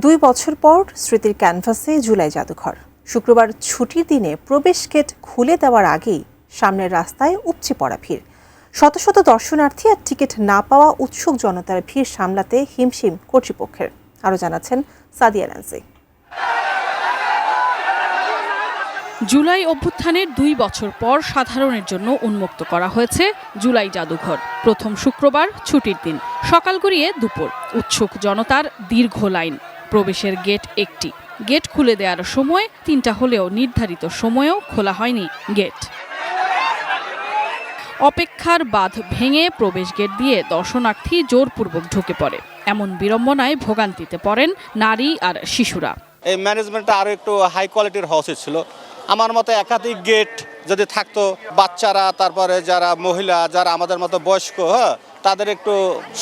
2 বছর পর স্মৃতির ক্যানভাসে জুলাই জাদুঘর। শুক্রবার ছুটির দিনে প্রবেশ গেট খুলে দেওয়ার আগেই সামনের রাস্তায় উপচে পড়া ভিড়। শত শত দর্শনার্থী আর টিকিট না পাওয়া উৎসুক জনতার ভিড় সামলাতে হিমশিম কর্তৃপক্ষের। আরও জানাচ্ছেন সাদিয়া নান্সি। জুলাই অভ্যুত্থানের 2 বছর পর সাধারণের জন্য উন্মুক্ত করা হয়েছে জুলাই জাদুঘর। প্রথম শুক্রবার ছুটির দিন, সকাল গড়িয়ে দুপুর, উৎসুক জনতার দীর্ঘ লাইন। প্রবেশের গেট একটি, গেট খুলে দেওয়ার সময় 3টা হলেও নির্ধারিত সময়েও খোলা হয়নি গেট। অপেক্ষার বাঁধ ভেঙে প্রবেশ গেট দিয়ে দর্শনার্থী জোরপূর্বক ঢুকে পড়ে। এমন বিড়ম্বনায় ভোগান্তিতে পড়েন নারী আর শিশুরা। এই ম্যানেজমেন্টটা আরও একটু হাই কোয়ালিটির হওয়া উচিত ছিল। আমার মতে একাধিক গেট যদি থাকতো, বাচ্চারা, তারপরে যারা মহিলা, যারা আমাদের মতো বয়স্ক, তাদের একটু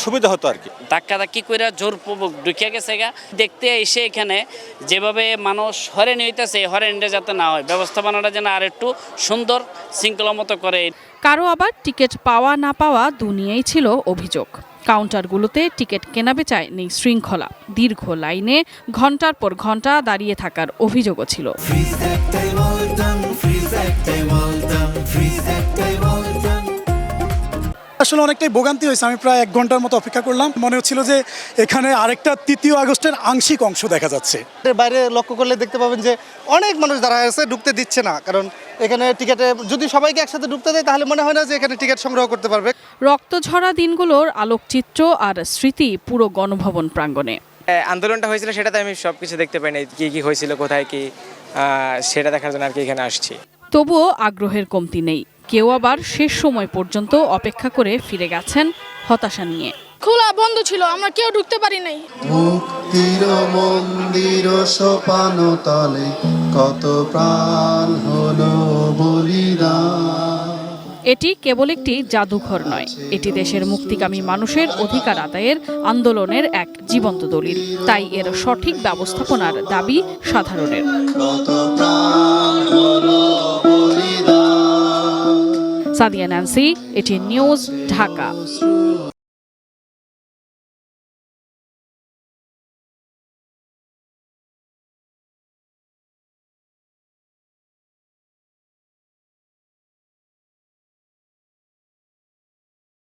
সুবিধা হতো আর কি। ধাক্কাধাক্কি করে জোরপূর্বক ঢুকে গেছে গা। দেখতে এসে এখানে যেভাবে মানুষ হয়রানি হইতেছে, হয়রানিটা যাতে না হয়, ব্যবস্থাপনাটা যেন আর একটু সুন্দর শৃঙ্খলা মতো করে। কারো আবার টিকিট পাওয়া না পাওয়া দুনিয়াই ছিল অভিযোগ। কাউন্টারগুলোতে টিকিট কেনাবেচায় নেই শৃঙ্খলা। দীর্ঘ লাইনে ঘন্টার পর ঘন্টা দাঁড়িয়ে থাকার অভিযোগও ছিল। আসলে অনেকটাই ভোগান্তি হয়েছে। আমি প্রায় 1 ঘন্টার মতো অপেক্ষা করলাম। মনে হচ্ছিল যে এখানে আরেকটা 3 আগস্টের আংশিক অংশ দেখা যাচ্ছে। বাইরে লক্ষ্য করলে দেখতে পাবেন যে অনেক মানুষ দাঁড়ায় আছে, ঢুকতে দিচ্ছে না। কারণ এখানে টিকিটে যদি সবাইকে একসাথে ঢুকতে দেয় তাহলে মনে হয় না যে এখানে টিকিট সংগ্রহ করতে পারবে। রক্তঝরা দিনগুলোর আলোকচিত্র আর স্মৃতি পুরো গণভবন প্রাঙ্গণে। আন্দোলনটা হয়েছিল সেটাতে আমি সবকিছু দেখতে পাইনি, কি কি হয়েছিল, কোথায় কি, সেটা দেখার জন্য আর কি এখানে আসছি। তবুও আগ্রহের কমতি নেই। কেউ আবার শেষ সময় পর্যন্ত অপেক্ষা করে ফিরে গেছেন হতাশা নিয়ে। খোলা বন্ধ ছিল, আমরা কেউ ঢুকতে পারি নাই। মুক্তির মন্দির সোপান তলে কত প্রাণ হলো বলিদান। এটি কেবল একটি জাদুঘর নয়, এটি দেশের মুক্তিকামী মানুষের অধিকার আদায়ের আন্দোলনের এক জীবন্ত দলিল। তাই এর সঠিক ব্যবস্থাপনার দাবি সাধারণের। সাদিয়া নান্সি, এটি নিউজ, ঢাকা।